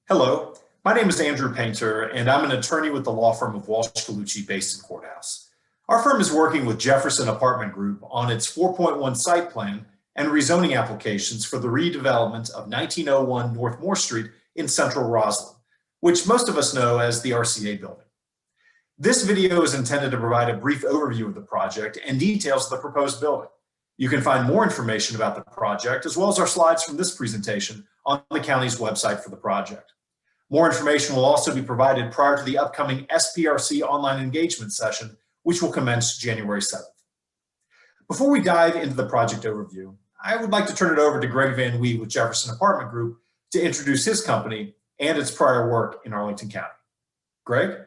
Hello, my name is Andrew Painter, and I'm an attorney with the law firm of Walsh Colucci based in Courthouse. Our firm is working with Jefferson Apartment Group on its 4.1 site plan and rezoning applications for the redevelopment of 1901 North Moore Street in central Roslyn, which most of us know as the RCA building. This video is intended to provide a brief overview of the project and details of the proposed building. You can find more information about the project, as well as our slides from this presentation, on the county's website for the project. More information will also be provided prior to the upcoming SPRC online engagement session, which will commence January 7th. Before we dive into the project overview, I would like to turn it over to Greg Van Wee with Jefferson Apartment Group to introduce his company and its prior work in Arlington County. Greg?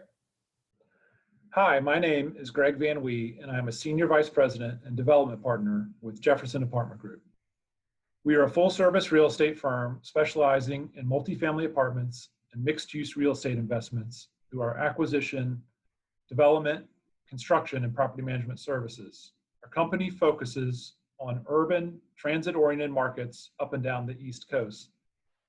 Hi, my name is Greg Van Wee, and I'm a Senior Vice President and Development Partner with Jefferson Apartment Group. We are a full-service real estate firm specializing in multifamily apartments and mixed-use real estate investments through our acquisition, development, construction, and property management services. Our company focuses on urban, transit-oriented markets up and down the East Coast.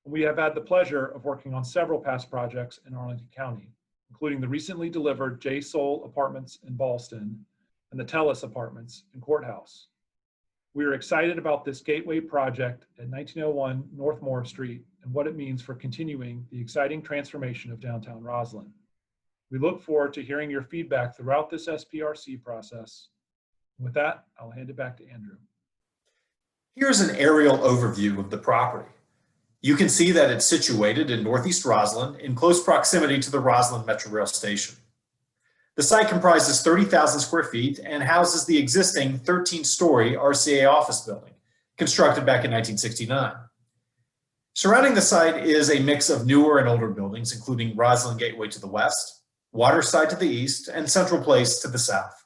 We have had the pleasure of working on several past projects in Arlington County, including the recently delivered J. Soul Apartments in Ballston and the Telus Apartments in Courthouse. We are excited about this gateway project at 1901 North Moore Street and what it means for continuing the exciting transformation of downtown Roslyn. We look forward to hearing your feedback throughout this SPRC process. With that, I'll hand it back to Andrew. Here's an aerial overview of the property. You can see that it's situated in Northeast Roslyn in close proximity to the Roslyn Metro Rail Station. The site comprises 30,000 square feet and houses the existing 13-story RCA office building, constructed back in 1969. Surrounding the site is a mix of newer and older buildings, including Roslyn Gateway to the west, Waterside to the east, and Central Place to the south.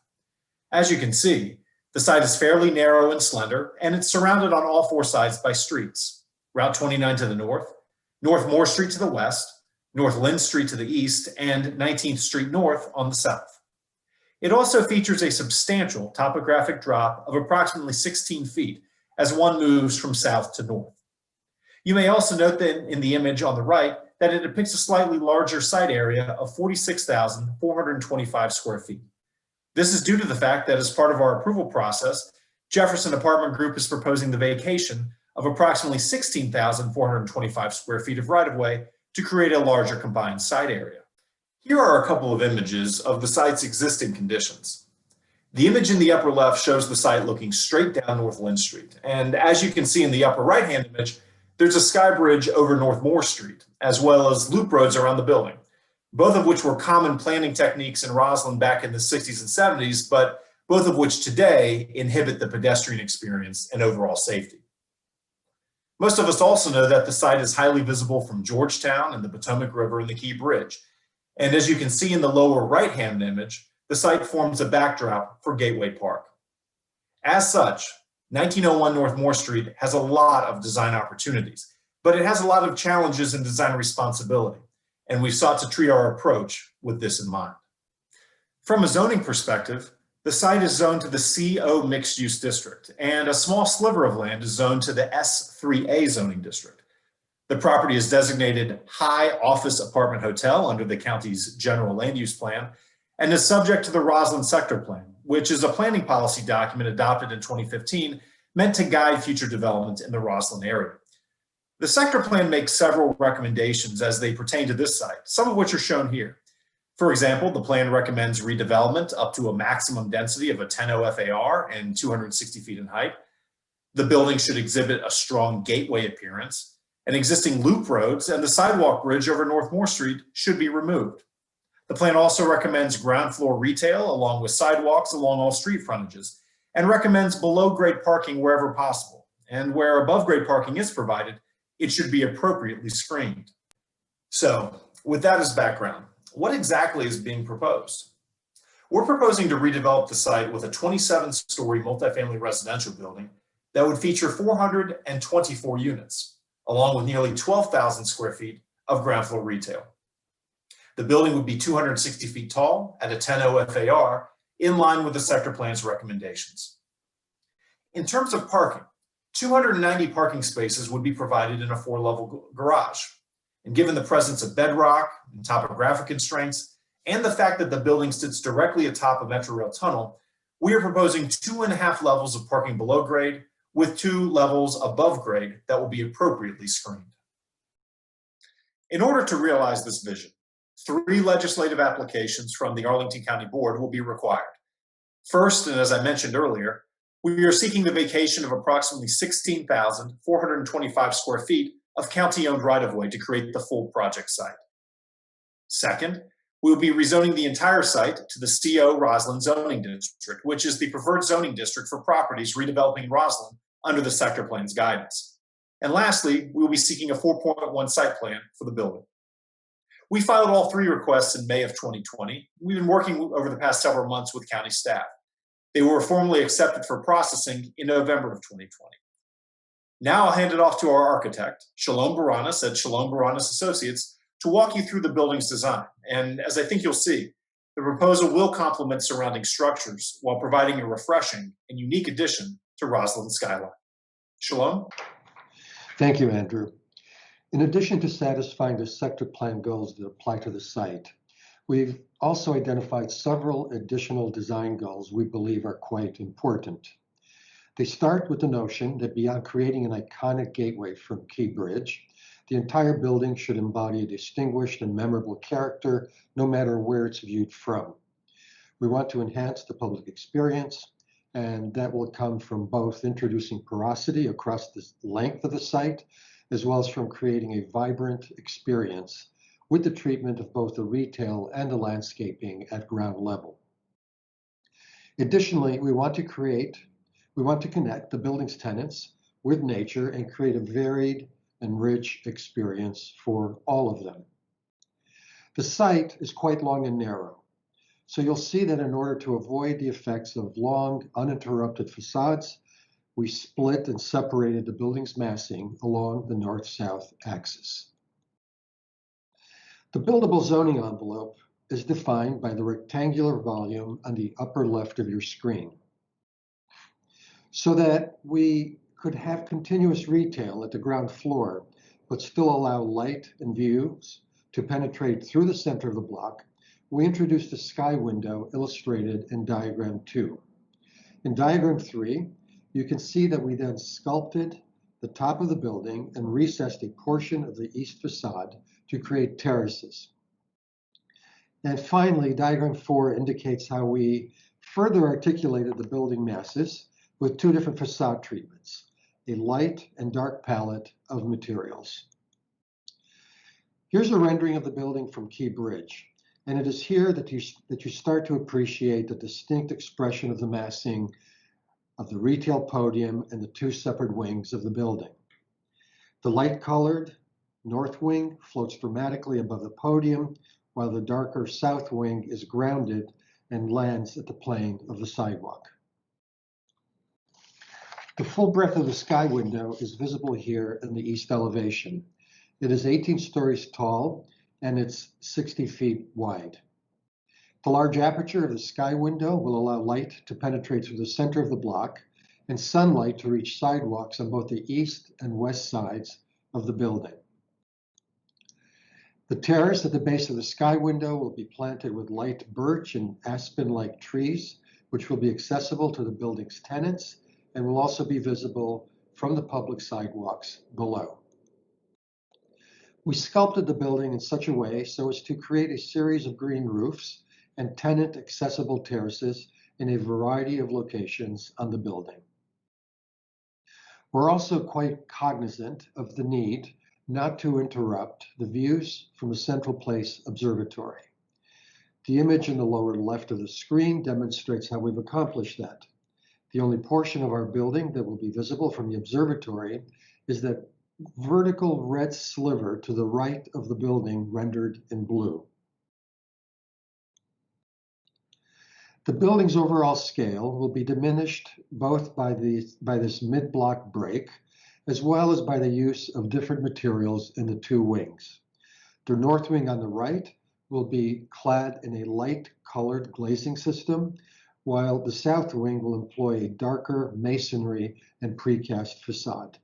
As you can see, the site is fairly narrow and slender, and it's surrounded on all four sides by streets: Route 29 to the north, North Moore Street to the west, North Lynn Street to the east, and 19th Street North on the south. It also features a substantial topographic drop of approximately 16 feet as one moves from south to north. You may also note that in the image on the right that it depicts a slightly larger site area of 46,425 square feet. This is due to the fact that as part of our approval process, Jefferson Apartment Group is proposing the vacation of approximately 16,425 square feet of right-of-way to create a larger combined site area. Here are a couple of images of the site's existing conditions. The image in the upper left shows the site looking straight down North Lynn Street. And as you can see in the upper right-hand image, there's a sky bridge over North Moore Street, as well as loop roads around the building, both of which were common planning techniques in Roslyn back in the 60s and 70s, but both of which today inhibit the pedestrian experience and overall safety. Most of us also know that the site is highly visible from Georgetown and the Potomac River and the Key Bridge. And as you can see in the lower right-hand image, the site forms a backdrop for Gateway Park. As such, 1901 North Moore Street has a lot of design opportunities, but it has a lot of challenges in design responsibility, and we've sought to treat our approach with this in mind. From a zoning perspective, the site is zoned to the CO mixed-use district, and a small sliver of land is zoned to the S3A zoning district. The property is designated High Office Apartment Hotel under the county's general land use plan and is subject to the Roslyn Sector Plan, which is a planning policy document adopted in 2015 meant to guide future development in the Roslyn area. The sector plan makes several recommendations as they pertain to this site, some of which are shown here. For example, the plan recommends redevelopment up to a maximum density of a 10.0 FAR and 260 feet in height. The building should exhibit a strong gateway appearance, and existing loop roads and the sidewalk bridge over North Moore Street should be removed. The plan also recommends ground floor retail along with sidewalks along all street frontages, and recommends below-grade parking wherever possible. And where above-grade parking is provided, it should be appropriately screened. So, with that as background, what exactly is being proposed? We're proposing to redevelop the site with a 27-story multifamily residential building that would feature 424 units, along with nearly 12,000 square feet of ground floor retail. The building would be 260 feet tall at a 10.0 FAR, in line with the sector plan's recommendations. In terms of parking, 290 parking spaces would be provided in a 4-level garage. And given the presence of bedrock and topographic constraints, and the fact that the building sits directly atop a Metrorail tunnel, we are proposing 2.5 levels of parking below grade with 2 levels above grade that will be appropriately screened. In order to realize this vision, 3 legislative applications from the Arlington County Board will be required. First, and as I mentioned earlier, we are seeking the vacation of approximately 16,425 square feet of county-owned right-of-way to create the full project site. Second, we will be rezoning the entire site to the CO Roslyn zoning district, which is the preferred zoning district for properties redeveloping Roslyn under the sector plan's guidance. And lastly, we will be seeking a 4.1 site plan for the building. We filed all 3 requests in May of 2020. We've been working over the past several months with county staff. They were formally accepted for processing in November of 2020. Now I'll hand it off to our architect, Shalom Baranis at Shalom Baranis Associates, to walk you through the building's design. And as I think you'll see, the proposal will complement surrounding structures while providing a refreshing and unique addition to Roslyn's skyline. Shalom. Thank you, Andrew. In addition to satisfying the sector plan goals that apply to the site, we've also identified several additional design goals we believe are quite important. They start with the notion that beyond creating an iconic gateway from Key Bridge, the entire building should embody a distinguished and memorable character, no matter where it's viewed from. We want to enhance the public experience, and that will come from both introducing porosity across the length of the site, as well as from creating a vibrant experience with the treatment of both the retail and the landscaping at ground level. Additionally, we want to connect the building's tenants with nature and create a varied and rich experience for all of them. The site is quite long and narrow, so you'll see that in order to avoid the effects of long, uninterrupted facades, we split and separated the building's massing along the north-south axis. The buildable zoning envelope is defined by the rectangular volume on the upper left of your screen, so that we could have continuous retail at the ground floor, but still allow light and views to penetrate through the center of the block. We introduced a sky window illustrated in diagram 2. In diagram 3, you can see that we then sculpted the top of the building and recessed a portion of the east facade to create terraces. And finally, diagram 4 indicates how we further articulated the building masses with 2 different facade treatments, a light and dark palette of materials. Here's a rendering of the building from Key Bridge, and it is here that you start to appreciate the distinct expression of the massing of the retail podium and the 2 separate wings of the building. The light-colored north wing floats dramatically above the podium, while the darker south wing is grounded and lands at the plane of the sidewalk. The full breadth of the sky window is visible here in the east elevation. It is 18 stories tall and it's 60 feet wide. The large aperture of the sky window will allow light to penetrate through the center of the block and sunlight to reach sidewalks on both the east and west sides of the building. The terrace at the base of the sky window will be planted with light birch and aspen-like trees, which will be accessible to the building's tenants and will also be visible from the public sidewalks below. We sculpted the building in such a way so as to create a series of green roofs and tenant-accessible terraces in a variety of locations on the building. We're also quite cognizant of the need not to interrupt the views from the Central Place Observatory. The image in the lower left of the screen demonstrates how we've accomplished that. The only portion of our building that will be visible from the observatory is that vertical red sliver to the right of the building rendered in blue. The building's overall scale will be diminished both by this mid-block break, as well as by the use of different materials in the 2 wings. The north wing on the right will be clad in a light-colored glazing system, while the south wing will employ a darker masonry and precast facade.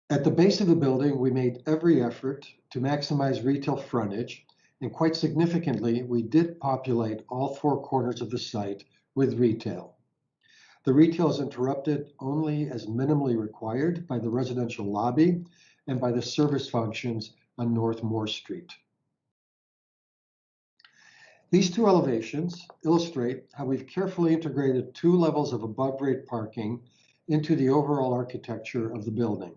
At the base of the building, we made every effort to maximize retail frontage, and quite significantly, we did populate all four corners of the site with retail. The retail is interrupted only as minimally required by the residential lobby and by the service functions on North Moore Street. These two elevations illustrate how we've carefully integrated two levels of above-grade parking into the overall architecture of the building.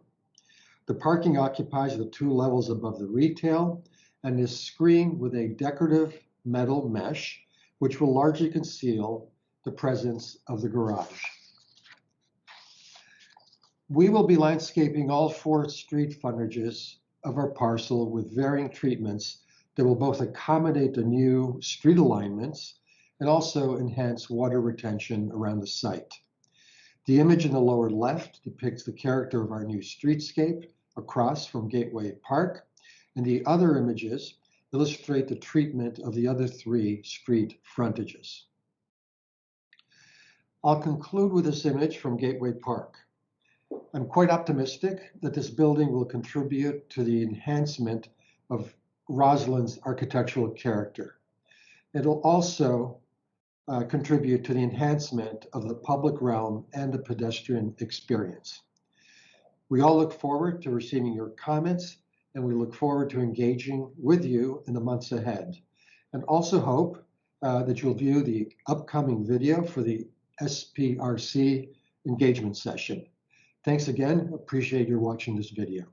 The parking occupies the two levels above the retail and is screened with a decorative metal mesh, which will largely conceal the presence of the garage. We will be landscaping all four street frontages of our parcel with varying treatments that will both accommodate the new street alignments and also enhance water retention around the site. The image in the lower left depicts the character of our new streetscape across from Gateway Park, and the other images illustrate the treatment of the other three street frontages. I'll conclude with this image from Gateway Park. I'm quite optimistic that this building will contribute to the enhancement of Roslyn's architectural character. It'll also contribute to the enhancement of the public realm and the pedestrian experience. We all look forward to receiving your comments, and we look forward to engaging with you in the months ahead. And also hope that you'll view the upcoming video for the SPRC engagement session. Thanks again. Appreciate your watching this video.